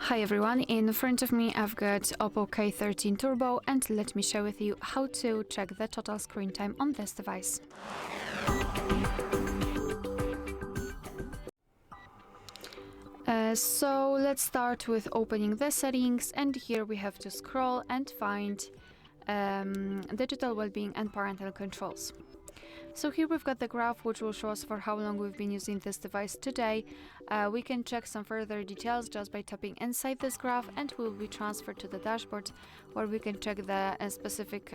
Hi everyone, in front of me I've got OPPO K13 Turbo, and let me share with you how to check the total screen time on this device. So let's start with opening the settings, and here we have to scroll and find digital well-being and parental controls. So here we've got the graph which will show us for how long we've been using this device today. We can check some further details just by tapping inside this graph, and we'll be transferred to the dashboard where we can check the specific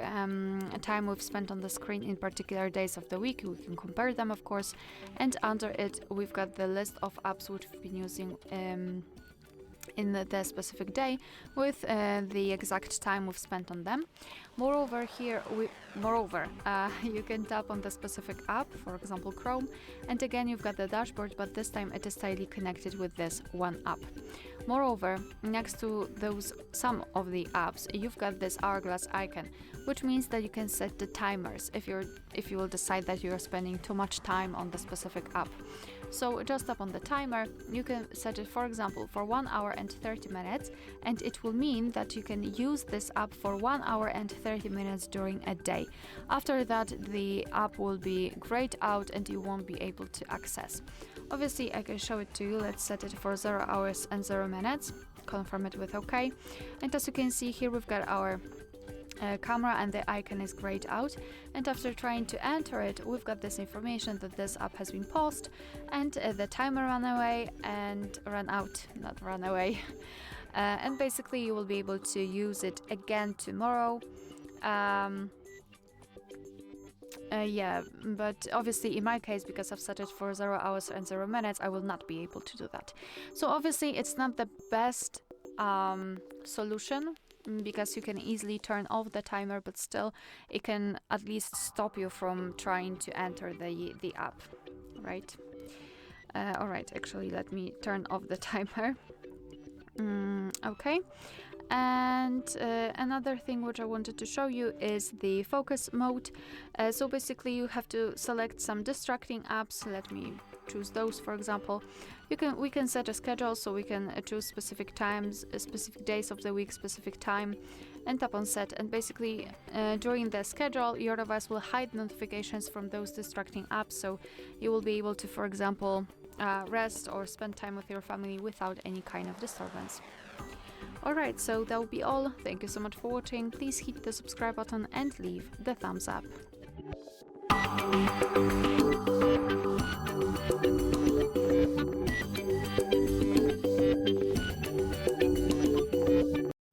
time we've spent on the screen in particular days of the week. We can compare them, of course, and under it we've got the list of apps which we've been using in the specific day with the exact time we've spent on them. Moreover, you can tap on the specific app, for example Chrome, and again you've got the dashboard, but this time it is tightly connected with this one app. Moreover, next to some of the apps, you've got this hourglass icon, which means that you can set the timers if you will decide that you're spending too much time on the specific app. So just tap on the timer. You can set it, for example, for 1 hour and 30 minutes, and it will mean that you can use this app for 1 hour and 30 minutes during a day. After that, the app will be grayed out and you won't be able to access. Obviously, I can show it to you. Let's set it for 0 hours and 0 minutes. Confirm it with OK. And as you can see here, we've got our camera and the icon is grayed out, and after trying to enter it, we've got this information that this app has been paused and the timer ran out, and basically you will be able to use it again tomorrow. But obviously in my case, because I've set it for 0 hours and 0 minutes, I will not be able to do that. So obviously it's not the best solution, because you can easily turn off the timer, but still it can at least stop you from trying to enter the app, right? All right, actually let me turn off the timer. Okay. And another thing which I wanted to show you is the focus mode. So basically you have to select some distracting apps. Let me choose those, for example. We can set a schedule, so we can choose specific times, specific days of the week, specific time, and tap on set. And basically during the schedule, your device will hide notifications from those distracting apps, so you will be able to, for example, rest or spend time with your family without any kind of disturbance. Alright, so that will be all. Thank you so much for watching. Please hit the subscribe button and leave the thumbs up.